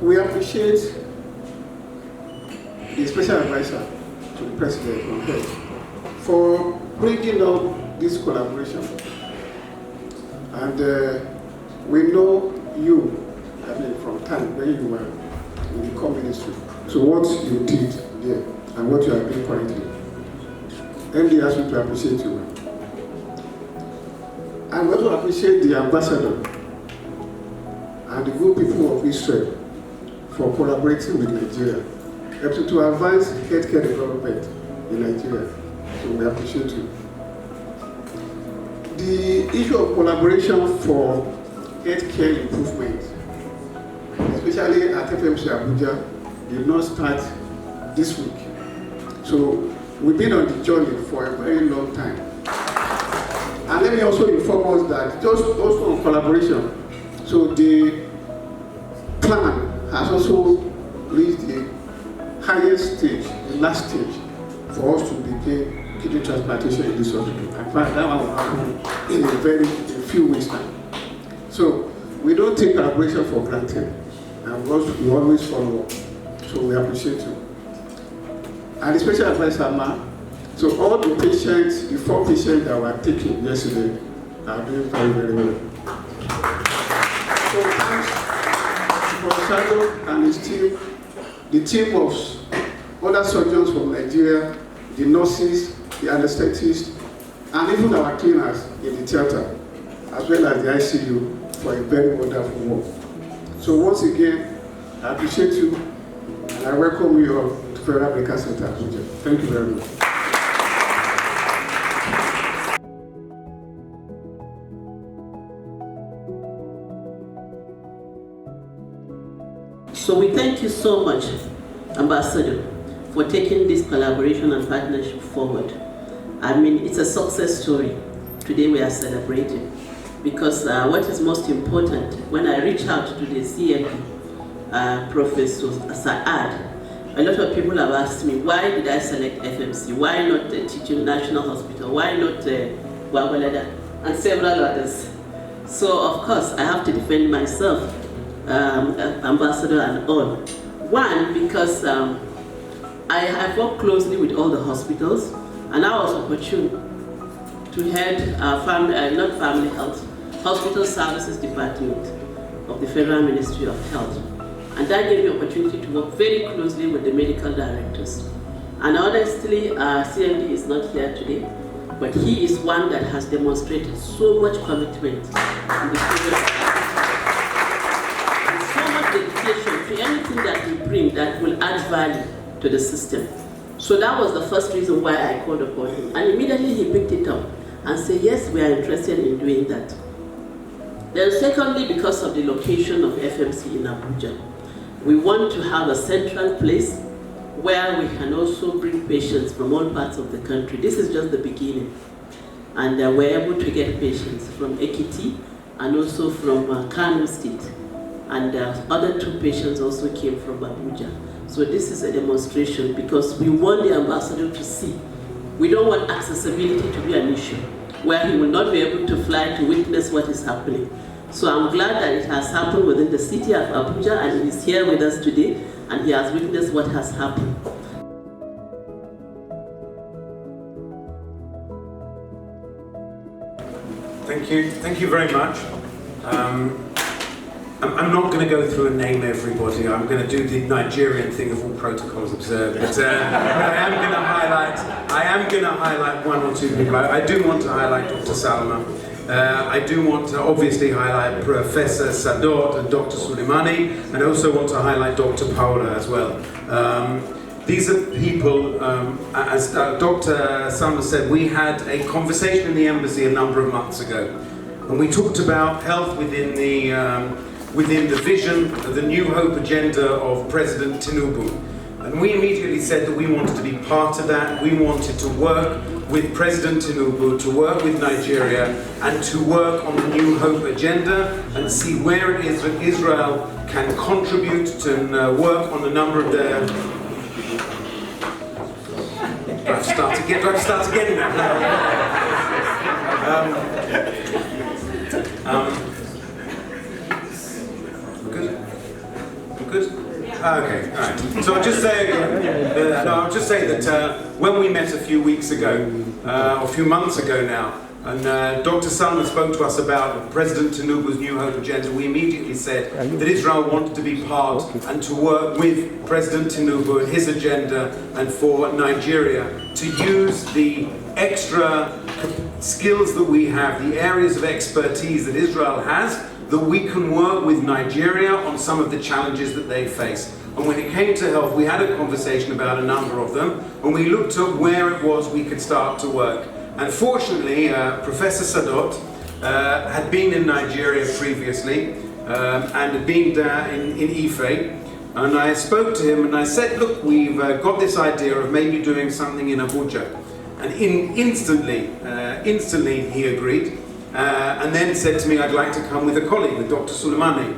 we appreciate the special advisor to the President on Health for bringing up this collaboration. And we know you, from time when you were in the core ministry. So what you did there and what you are doing currently, MD asked me to appreciate you. And we also appreciate the ambassador and the good people of Israel for collaborating with Nigeria to advance healthcare development in Nigeria. So we appreciate you. The issue of collaboration for healthcare improvement, especially at FMC ABUJA, did not start this week. So we've been on the journey for a very long time. And let me also inform us that just also on collaboration, so the plan has also reached the highest stage, the last stage, for us to begin kidney transplantation in this hospital. In fact, that one will happen in a few weeks' time. So we don't take collaboration for granted, and we always follow up. So we appreciate you. And the special advisor, Ma, so all the patients, the 4 patients that were taken yesterday, are doing very, very well. So thanks to Professor Sado and his team, the team of other surgeons from Nigeria, the nurses, the anesthetists, and even our cleaners in the theater, as well as the ICU, for a very wonderful work. So once again, I appreciate you, and I welcome you all to Federal Medical Center ABUJA. Thank you very much. So we thank you so much, Ambassador, for taking this collaboration and partnership forward. I mean, it's a success story. Today we are celebrating. Because what is most important, when I reach out to the CMP, Professor Saad, a lot of people have asked me, why did I select FMC? Why not the Teaching National Hospital? Why not Gwagwalada? And several others. So of course, I have to defend myself, Ambassador and all. One, because I have worked closely with all the hospitals, and I was opportune to head family health, Hospital Services Department of the Federal Ministry of Health. And that gave me opportunity to work very closely with the medical directors. And honestly, CMD is not here today, but he is one that has demonstrated so much commitment in the field and so much dedication to anything that we bring that will add value to the system. So that was the first reason why I called upon him. And immediately he picked it up and said, yes, we are interested in doing that. Then secondly, because of the location of FMC in Abuja, we want to have a central place where we can also bring patients from all parts of the country. This is just the beginning. And we're able to get patients from Ekiti and also from Kano State. And other 2 patients also came from Abuja. So this is a demonstration because we want the ambassador to see. We don't want accessibility to be an issue where he will not be able to fly to witness what is happening. So I'm glad that it has happened within the city of Abuja, and he's here with us today, and he has witnessed what has happened. Thank you very much. I'm not going to go through and name everybody. I'm going to do the Nigerian thing of all protocols observed. But I am going to highlight 1 or 2 people. I do want to highlight Dr. Salma. I do want to obviously highlight Professor Sadot and Dr. Suleimani, and I also want to highlight Dr. Paula as well. These are people, as Dr. Salma said, we had a conversation in the embassy a number of months ago, and we talked about health within the vision of the New Hope agenda of President Tinubu. And we immediately said that we wanted to be part of that. We wanted to work with President Tinubu, to work with Nigeria, and to work on the New Hope agenda and see where it is that Israel can contribute to work on a number of their... Do I have to start again now? Good? Good? Okay, all right. So I'll just say that when we met a few weeks ago, or a few months ago now, and Dr. Salman spoke to us about President Tinubu's New Hope agenda, we immediately said that Israel wanted to be part and to work with President Tinubu and his agenda and for Nigeria to use the extra skills that we have, the areas of expertise that Israel has, that we can work with Nigeria on some of the challenges that they face. And when it came to health, we had a conversation about a number of them, and we looked at where it was we could start to work. And fortunately, Professor Sadot had been in Nigeria previously and had been in Ife. And I spoke to him and I said, look, we've got this idea of maybe doing something in ABUJA. And instantly he agreed. And then said to me, I'd like to come with a colleague, with Dr. Suleimani.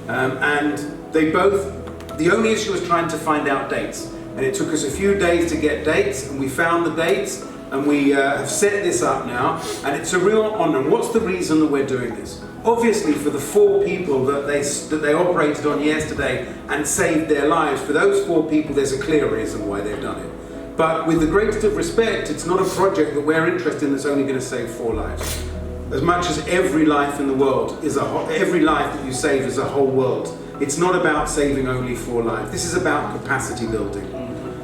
And they both, the only issue was trying to find out dates. And it took us a few days to get dates, and we found the dates. And we have set this up now, and it's a real honor. And what's the reason that we're doing this? Obviously, for the 4 people that they operated on yesterday and saved their lives, for those 4 people, there's a clear reason why they've done it. But with the greatest of respect, it's not a project that we're interested in that's only going to save 4 lives. As much as every life in the world is every life that you save is a whole world. It's not about saving only 4 lives. This is about capacity building.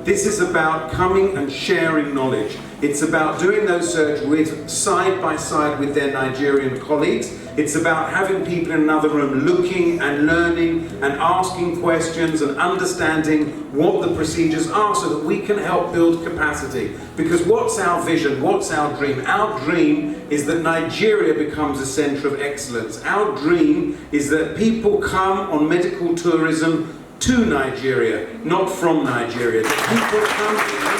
This is about coming and sharing knowledge. It's about doing those surgeries side by side with their Nigerian colleagues. It's about having people in another room looking and learning and asking questions and understanding what the procedures are so that we can help build capacity. Because what's our vision? What's our dream? Our dream is that Nigeria becomes a center of excellence. Our dream is that people come on medical tourism to Nigeria, not from Nigeria. That people come here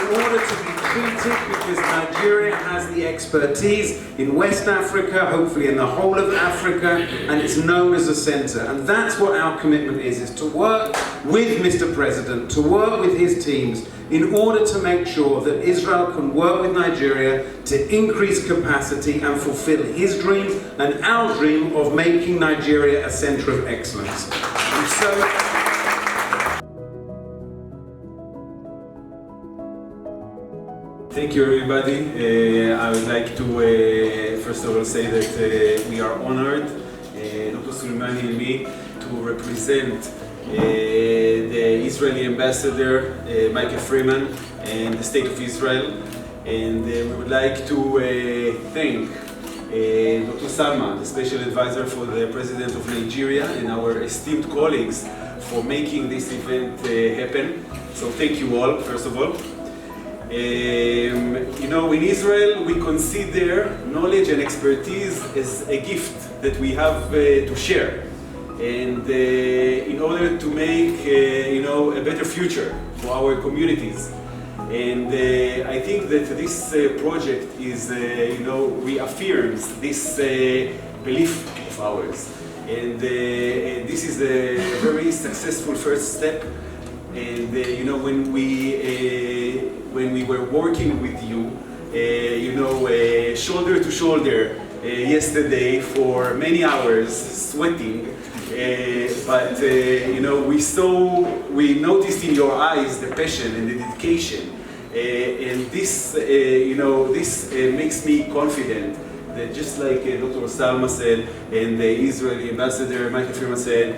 in order to be treated because Nigeria has the expertise in West Africa, hopefully in the whole of Africa, and it's known as a center. And that's what our commitment is to work with Mr. President, to work with his teams in order to make sure that Israel can work with Nigeria to increase capacity and fulfill his dream and our dream of making Nigeria a center of excellence. And so, thank you, everybody. I would like to first of all say that we are honored, Dr. Suleimani and me, to represent the Israeli ambassador, Michael Freeman, and the State of Israel. And we would like to thank Dr. Salman, the Special Advisor for the President of Nigeria, and our esteemed colleagues for making this event happen. So thank you all, first of all. You know, in Israel we consider knowledge and expertise as a gift that we have to share, and in order to make you know, a better future for our communities. And I think that this project is, you know, reaffirms this belief of ours, and this is a very successful first step. And you know, when we were working with you, you know, shoulder to shoulder yesterday for many hours, sweating, but you know, we noticed in your eyes the passion and the dedication, and this, you know, this makes me confident that just like Dr. Salma said and the Israeli ambassador Michael Freeman said,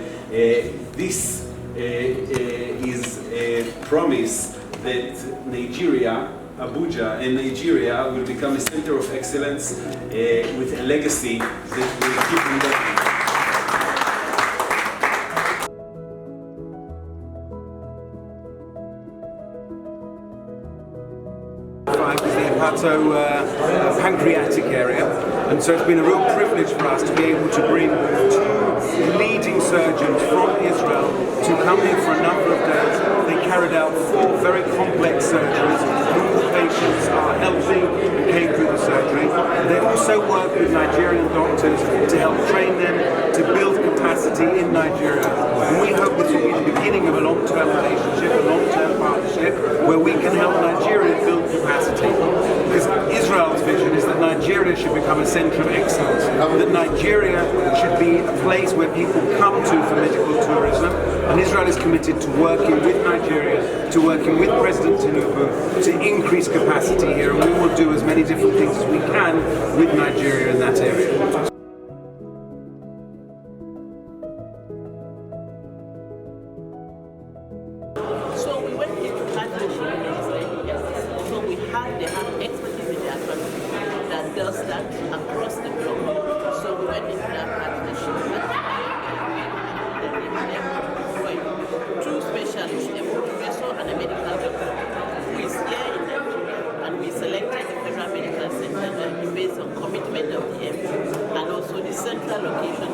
this is a promise that Nigeria, ABUJA and Nigeria will become a center of excellence with a legacy that will keep on going. Is the Hepato-Pancreatic area, and so it's been a real privilege for us to be able to bring 2 leading surgeons from Israel to come here for a number of days. They carried out 4 very complex surgeries. All the patients are healthy and came through the surgery. They also work with Nigerian doctors to help train them to build capacity in Nigeria. And we hope this will be the beginning of a long-term relationship, a long-term partnership. partnership where we can help Nigeria build capacity. Because Israel's vision is that Nigeria should become a center of excellence, that Nigeria should be a place where people come to for medical tourism, and Israel is committed to working with Nigeria, to working with President Tinubu to increase capacity here, and we will do as many different things as we can with Nigeria in that area. So we went into partnership with Israel. So we have expertise in their country that does that across the globe. So we went into that partnership. Two specialists, a professor and a medical doctor, who is here in Nigeria, and we selected the Federal Medical Center based on commitment of the MP and also the central location